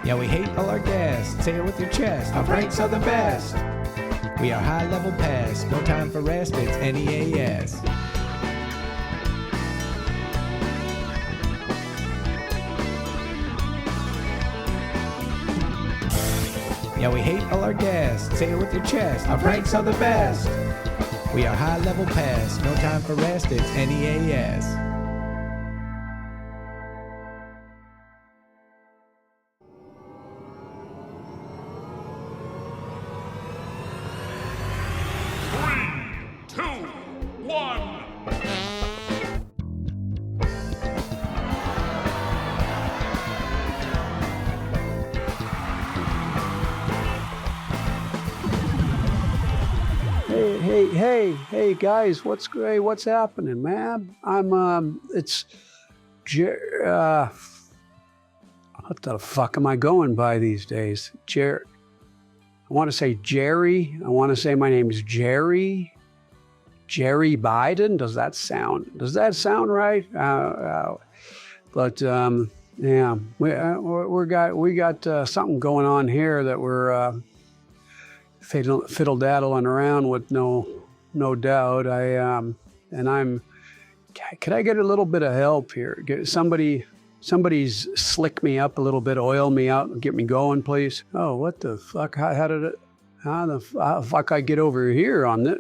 Yeah, we hate all our guests. Say it with your chest. Our pranks are the best. We are high level past. No time for rest. It's NEAS. Yeah, we hate all our guests. Say it with your chest. Our pranks are the best. We are high level past. No time for rest. It's NEAS. Hey guys, what's happening, man? What the fuck am I going by these days? I want to say Jerry. I want to say my name is Jerry Biden. Does that sound right? Yeah, we got something going on here that we're fiddle-daddling around with, no doubt. Could I get a little bit of help here? Somebody's slick me up a little bit, oil me out, and get me going, please. Oh, what the fuck? How the fuck I get over here on this?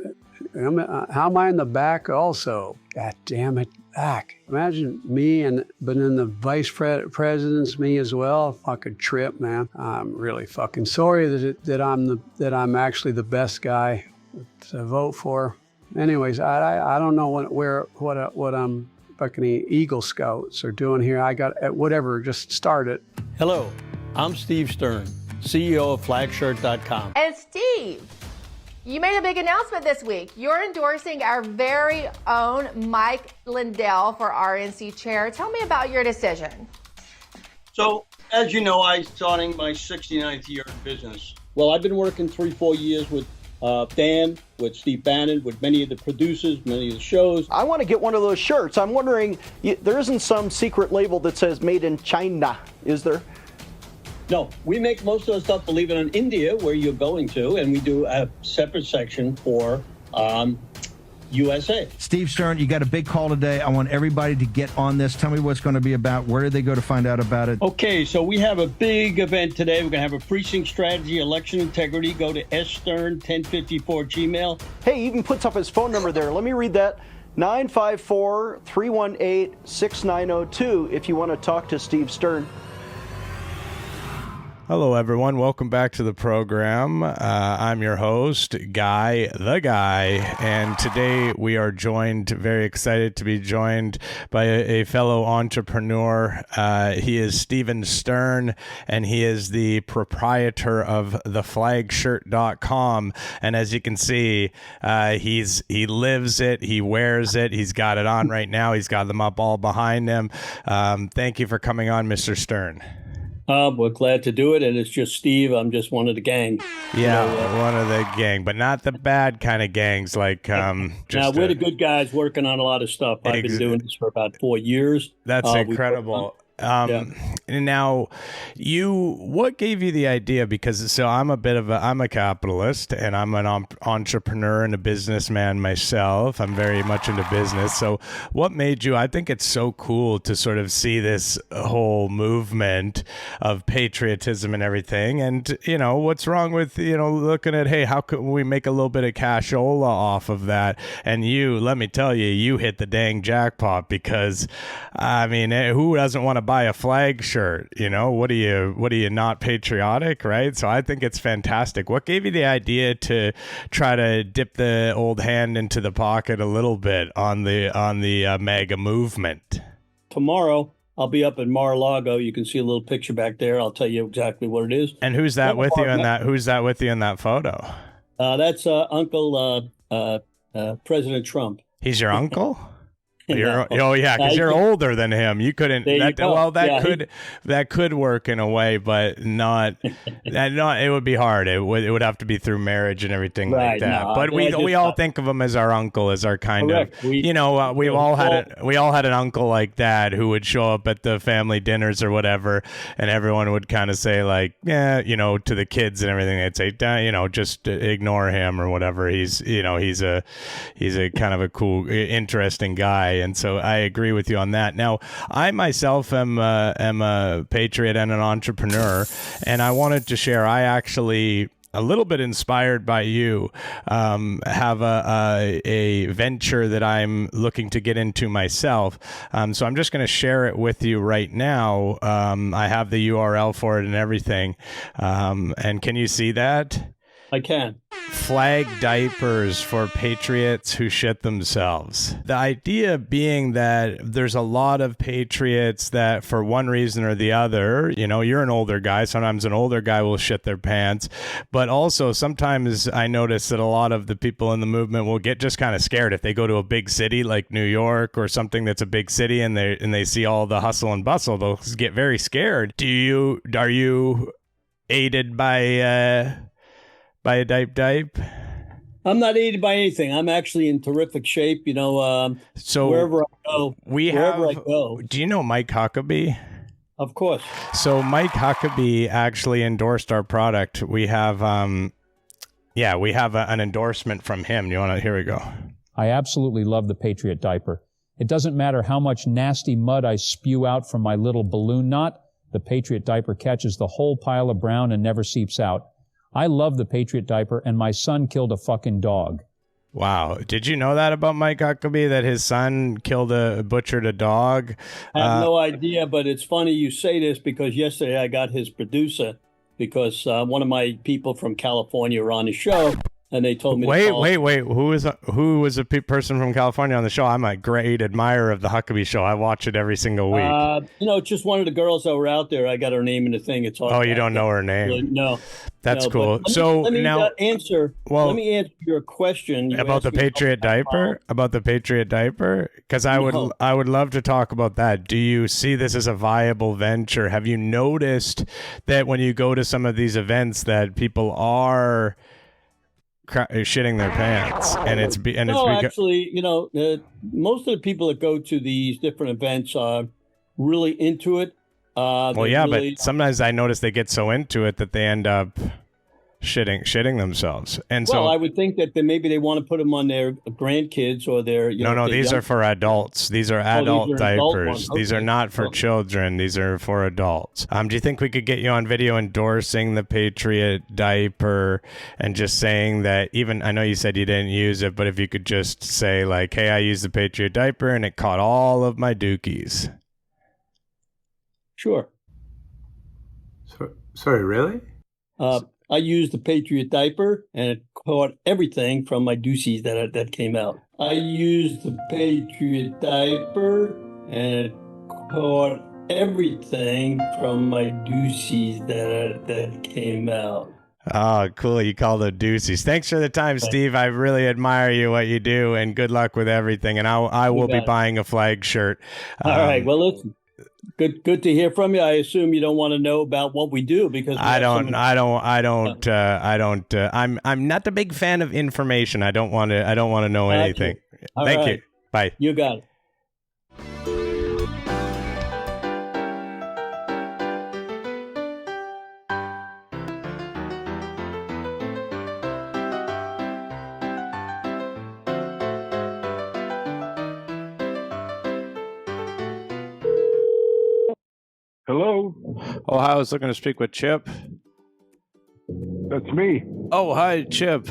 How am I in the back also? God damn it, back. Imagine me but then the vice president's me as well. Fucking trip, man. I'm really fucking sorry that I'm actually the best guy to vote for. Anyways, I don't know what I'm fucking Eagle Scouts are doing here. I got whatever. Just start it. Hello, I'm Steve Stern, CEO of Flagshirt.com. And Steve, you made a big announcement this week. You're endorsing our very own Mike Lindell for RNC chair. Tell me about your decision. So, as you know, I'm starting my 69th year in business. Well, I've been working 3-4 years with Dan, with Steve Bannon, with many of the producers, many of the shows. I want to get one of those shirts. I'm wondering, there isn't some secret label that says made in China, is there? No, we make most of the stuff, believe it, in India, where you're going to, and we do a separate section for USA. Steve Stern, you got a big call today. I want everybody to get on this. Tell me what's going to be about. Where do they go to find out about it? Okay, so we have a big event today. We're going to have a precinct strategy, election integrity. Go to sstern1054 Gmail. Hey, he even puts up his phone number there. Let me read that. 954-318-6902 if you want to talk to Steve Stern. Hello, everyone. Welcome back to the program. I'm your host, Guy the Guy, and today we are very excited to be joined by a fellow entrepreneur. He is Steven Stern, and he is the proprietor of the Flagshirt.com. And as you can see, he lives it, he wears it, he's got it on right now, he's got them up all behind him. Thank you for coming on, Mr. Stern. We're glad to do it, and it's just Steve. I'm just one of the gang. Yeah, one of the gang, but not the bad kind of gangs. Like, now we're the good guys working on a lot of stuff. I've been doing this for about 4 years. That's incredible. Now, what gave you the idea? Because I'm a capitalist, and I'm an entrepreneur and a businessman myself. I'm very much into business. So what made you, I think it's so cool to sort of see this whole movement of patriotism and everything. And, what's wrong with, looking at, hey, how can we make a little bit of cashola off of that? And let me tell you, you hit the dang jackpot, because, who doesn't want to buy a flag shirt? What are you not patriotic, right? So I think it's fantastic. What gave you the idea to try to dip the old hand into the pocket a little bit on the MAGA movement? Tomorrow I'll be up in Mar-a-Lago. You can see a little picture back there. I'll tell you exactly what it is. And who's that with you in that? Who's that with you in that photo? That's Uncle President Trump. He's your uncle? Oh yeah, because you're older than him. You couldn't. That could work in a way, but not. It would be hard. It would have to be through marriage and everything like that. No, but we all think of him as our uncle, as our kind correct. of. We all had an uncle like that who would show up at the family dinners or whatever, and everyone would kind of say like, yeah, to the kids and everything. They'd say, just ignore him or whatever. He's a kind of a cool, interesting guy. And so I agree with you on that. Now, I myself am a patriot and an entrepreneur, and I wanted to share. I actually, a little bit inspired by you, have a venture that I'm looking to get into myself. So I'm just going to share it with you right now. I have the URL for it and everything. And can you see that? I can. Flag diapers for patriots who shit themselves. The idea being that there's a lot of patriots that, for one reason or the other, you're an older guy. Sometimes an older guy will shit their pants. But also sometimes I notice that a lot of the people in the movement will get just kind of scared if they go to a big city like New York or something that's a big city and they see all the hustle and bustle. They'll get very scared. Are you aided by a diaper? I'm not aided by anything. I'm actually in terrific shape. So wherever I go, do you know Mike Huckabee? Of course. So Mike Huckabee actually endorsed our product. We have, an endorsement from him. Here we go. I absolutely love the Patriot diaper. It doesn't matter how much nasty mud I spew out from my little balloon knot. The Patriot diaper catches the whole pile of brown and never seeps out. I love the Patriot diaper, and my son killed a fucking dog. Wow. Did you know that about Mike Huckabee, that his son butchered a dog? I have no idea, but it's funny you say this because yesterday I got his producer because one of my people from California were on the show, and they told me Wait. Who was a person from California on the show? I'm a great admirer of the Huckabee show. I watch it every single week. Just one of the girls that were out there. I got her name in the thing. It's all. Oh, you don't know her name? No. That's cool. Let me answer your question about the Patriot diaper. About the Patriot diaper, because I would love to talk about that. Do you see this as a viable venture? Have you noticed that when you go to some of these events that people are shitting their pants, actually, most of the people that go to these different events are really into it. But sometimes I notice they get so into it that they end up shitting themselves. And I would think that maybe they want to put them on their grandkids or their. These are for adults. These are adult diapers. These are not for children. These are for adults. Do you think we could get you on video endorsing the Patriot diaper and just saying that? Even I know you said you didn't use it, but if you could just say like, "Hey, I used the Patriot diaper and it caught all of my dookies." Sure. Sorry, really? I used the Patriot diaper, and it caught everything from my doocies that came out. I used the Patriot diaper, and it caught everything from my doocies that came out. Oh, cool. You call them doozies. Thanks for the time, Steve. I really admire you, what you do, and good luck with everything. And I will be buying a Flagshirt. All right. Well, listen. Good to hear from you. I assume you don't want to know about what we do because I'm not a big fan of information. I don't want to know anything. Thank you. Bye. You got it. Hello? Oh, I was looking to speak with Chip. That's me. Oh, hi, Chip.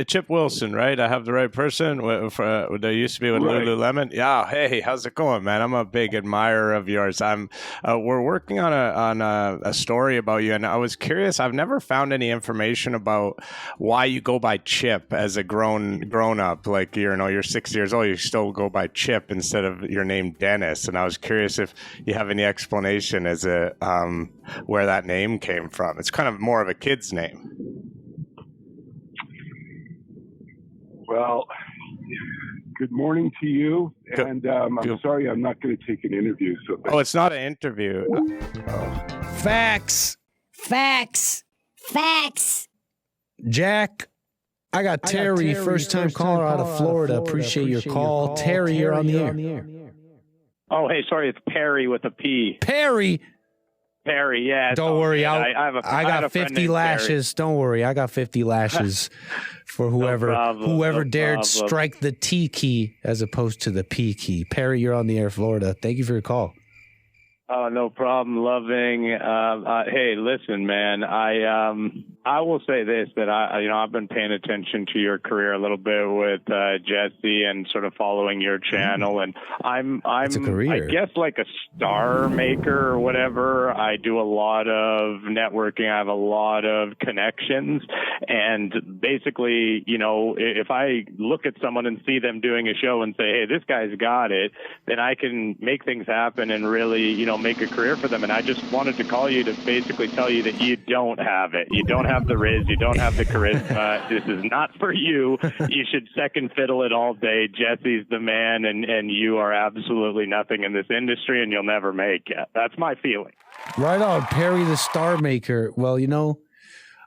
Chip Wilson, right? I have the right person. There used to be with Lululemon. Yeah. Hey, how's it going, man? I'm a big admirer of yours. We're working on a story about you, and I was curious. I've never found any information about why you go by Chip as a grown up. Like you're 6 years old, you still go by Chip instead of your name Dennis. And I was curious if you have any explanation as a where that name came from. It's kind of more of a kid's name. Well, Good morning to you. And I'm sorry I'm not going to take an interview. So Oh, it's not an interview. Facts. Facts. Facts. Jack, I got Terry, first time caller out of Florida. Appreciate your call. Terry, you're on the air. Oh, hey, sorry, it's Perry with a P. Perry? Perry, yeah. Don't worry, I got 50 lashes. Don't worry, I got 50 lashes for whoever dared strike the T key as opposed to the P key. Perry, you're on the air, Florida. Thank you for your call. Oh, no problem. Loving. Hey, listen, man. I will say this, that I've been paying attention to your career a little bit with Jesse and sort of following your channel, and I'm I guess like a star maker or whatever. I do a lot of networking. I have a lot of connections, and basically, if I look at someone and see them doing a show and say, hey, this guy's got it, then I can make things happen and really, make a career for them. And I just wanted to call you to basically tell you that you don't have it. You don't have the riz. You don't have the charisma. This is not for you. You should second fiddle it all day. Jesse's the man, and you are absolutely nothing in this industry, and you'll never make it. That's my feeling. Right on, Perry the Star Maker. Well,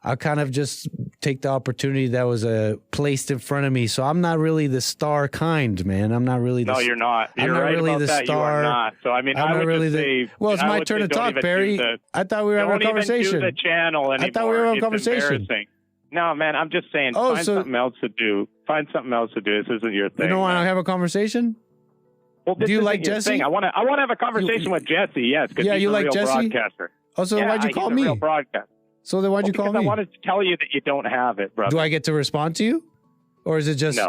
I kind of just take the opportunity that was placed in front of me. So I'm not really the star kind, man. I'm not really the No, you're not. You're not right really about the that. star. You are not. So, I mean, I'm I would really just say... Well, it's my turn to talk, Perry. I thought we were having a conversation. Don't even do the channel anymore. I thought we were having a conversation. Embarrassing. No, man, I'm just saying, find something else to do. Find something else to do. This isn't your thing. You don't want to have a conversation? Well, do you like Jesse? Thing. I want to have a conversation with Jesse, yes, because he's you a like real Jesse? broadcaster. Oh, so why'd you call me? He's a real broadcaster. So then why'd you call me? I wanted to tell you that you don't have it, brother. Do I get to respond to you? Or is it just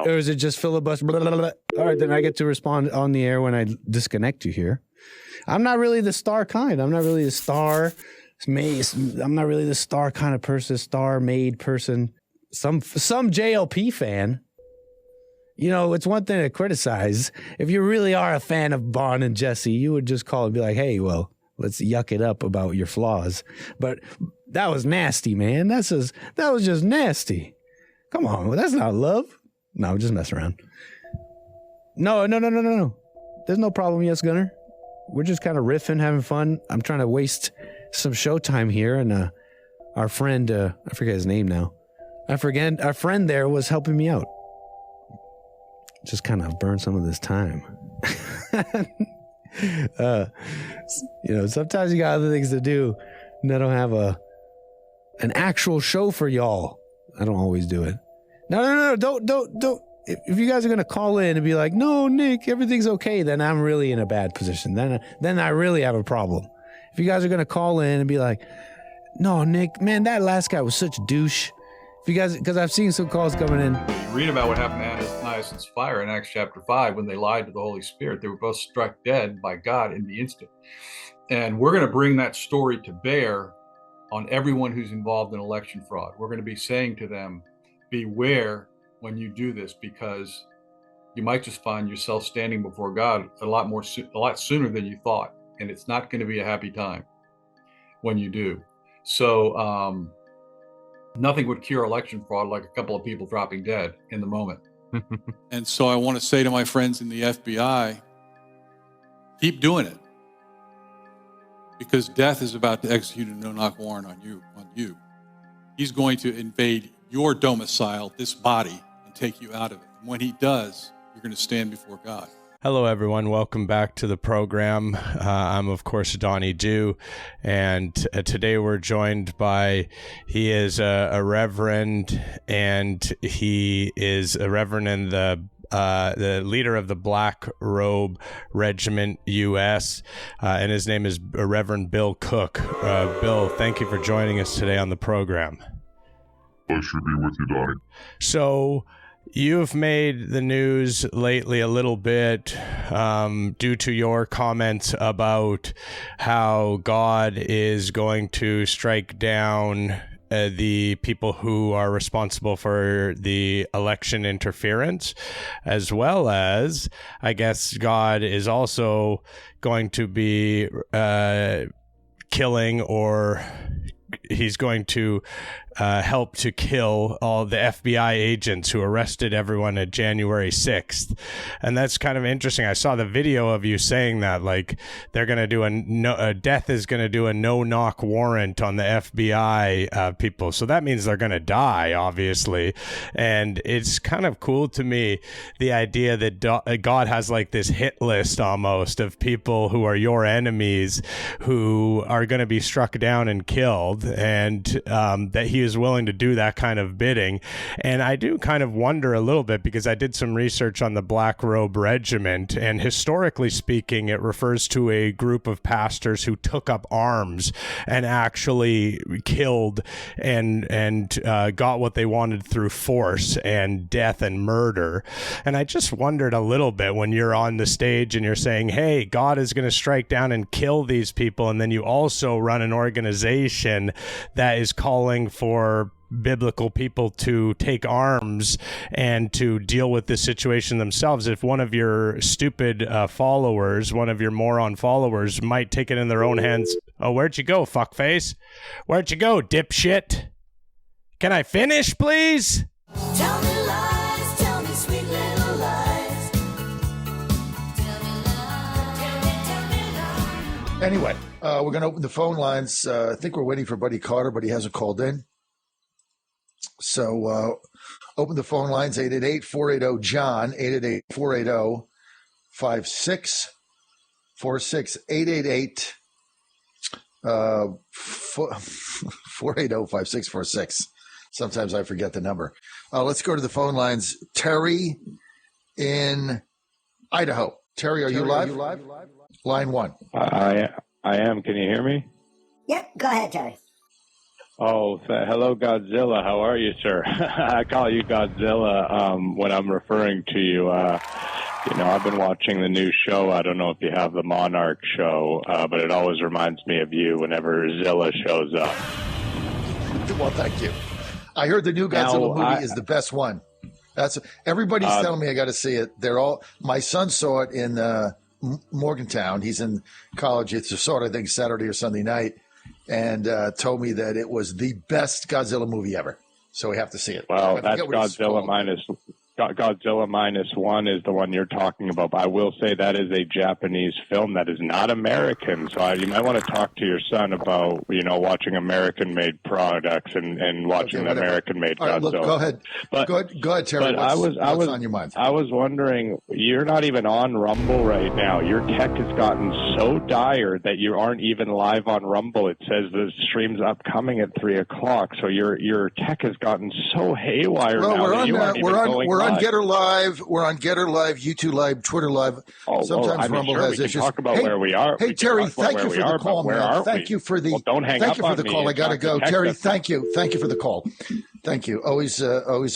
filibuster? Blah, blah, blah, blah. All right, then I get to respond on the air when I disconnect you here. I'm not really the star kind. I'm not really the star made. I'm not really the star kind of person, star made person. Some JLP fan. It's one thing to criticize. If you really are a fan of Bon and Jesse, you would just call and be like, hey, well, let's yuck it up about your flaws. But that was nasty, man. That was just nasty. Come on, that's not love. No, I'm just messing around. No. There's no problem, yes, Gunner. We're just kind of riffing, having fun. I'm trying to waste some showtime here, and our friend, I forget his name now. Our friend there was helping me out. Just kind of burn some of this time. Sometimes you got other things to do, and I don't have an actual show for y'all. I don't always do it. No, don't. If you guys are gonna call in and be like, no, Nick, everything's okay, then I'm really in a bad position. Then I really have a problem. If you guys are gonna call in and be like, no, Nick, man, that last guy was such a douche. If you guys, because I've seen some calls coming in. You read about what happened to Ananias and Sapphira in Acts chapter 5 when they lied to the Holy Spirit. They were both struck dead by God in the instant. And we're going to bring that story to bear on everyone who's involved in election fraud. We're going to be saying to them, beware when you do this, because you might just find yourself standing before God a lot sooner than you thought. And it's not going to be a happy time when you do. So, nothing would cure election fraud like a couple of people dropping dead in the moment. And so I want to say to my friends in the FBI, keep doing it. Because death is about to execute a no-knock warrant on you. He's going to invade your domicile, this body, and take you out of it. And when he does, you're going to stand before God. Hello, everyone. Welcome back to the program. I'm, of course, Donnie Dew, and today we're joined by, he is a reverend, and he is a reverend in the leader of the Black Robe Regiment U.S., and his name is Reverend Bill Cook. Bill, thank you for joining us today on the program. Pleasure to be with you, Donnie. So, you've made the news lately a little bit due to your comments about how God is going to strike down the people who are responsible for the election interference, as well as, I guess, God is also going to be killing or help to kill all the FBI agents who arrested everyone at January 6th. And that's kind of interesting. I saw the video of you saying that, like, they're going to do death is going to do a no-knock warrant on the FBI people. So that means they're going to die, obviously. And it's kind of cool to me, the idea that God has like this hit list almost of people who are your enemies who are going to be struck down and killed, and that he is willing to do that kind of bidding. And I do kind of wonder a little bit, because I did some research on the Black Robe Regiment, and historically speaking, it refers to a group of pastors who took up arms and actually killed and got what they wanted through force and death and murder. And I just wondered a little bit, when you're on the stage and you're saying, hey, God is going to strike down and kill these people, and then you also run an organization that is calling for biblical people to take arms and to deal with this situation themselves. If one of your stupid followers, one of your moron followers, might take it in their own hands. Oh, where'd you go, fuckface? Where'd you go, dipshit? Can I finish, please? Tell me lies, tell me sweet little lies. Tell me lies. Anyway, we're going to open the phone lines. I think we're waiting for Buddy Carter, but he hasn't called in. So open the phone lines, 888-480-JOHN, 888-480-5646, 888-480-5646. Sometimes I forget the number. Let's go to the phone lines. Terry in Idaho. Terry, are you live? Line one. I am. Can you hear me? Yep, go ahead, Terry. Oh, hello, Godzilla. How are you, sir? I call you Godzilla when I'm referring to you. I've been watching the new show. I don't know if you have the Monarch show, but it always reminds me of you whenever Zilla shows up. Well, thank you. I heard the new Godzilla movie is the best one. Everybody's telling me I got to see it. My son saw it in Morgantown. He's in college. It's a sort of thing Saturday or Sunday night, and told me that it was the best Godzilla movie ever. So we have to see it. Well, that's Godzilla minus one is the one you're talking about. But I will say that is a Japanese film that is not American. So you might want to talk to your son about, watching American-made products and watching the American-made Godzilla. Right, look, go ahead. Go ahead, Terry. What's on your mind? I was wondering, you're not even on Rumble right now. Your tech has gotten so dire that you aren't even live on Rumble. It says the stream's upcoming at 3:00. So your tech has gotten so haywire now. We're on Getter Live. We're on Getter Live, YouTube Live, Twitter Live. Sometimes Rumble has issues. Talk about where we are. Hey, Terry, thank you for the call, man. Thank you for the. Don't hang up on me. Call. I got to go. Terry, thank you. Thank you for the call. Thank you. Always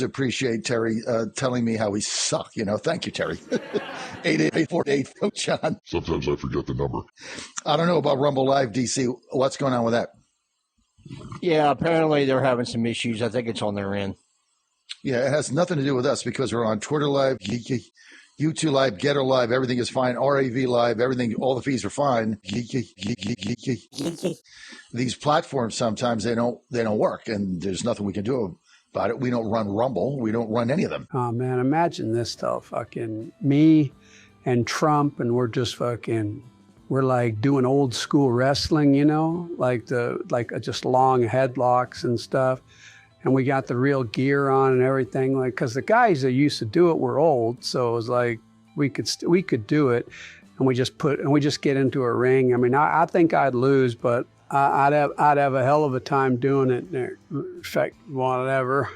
appreciate Terry telling me how we suck. Thank you, Terry. 888-48-JOHN. Sometimes I forget the number. I don't know about Rumble Live, DC. What's going on with that? Yeah, apparently they're having some issues. I think it's on their end. Yeah, it has nothing to do with us because we're on Twitter Live, YouTube Live, Getter Live. Everything is fine. RAV Live, everything, all the feeds are fine. These platforms sometimes they don't work, and there's nothing we can do about it. We don't run Rumble. We don't run any of them. Oh man, imagine this though. Fucking me and Trump, and we're like doing old school wrestling, like just long headlocks and stuff. And we got the real gear on and everything, because the guys that used to do it were old, so it was like we could do it, and we just get into a ring. I mean, I think I'd lose, but I'd have a hell of a time doing it. In fact, whatever.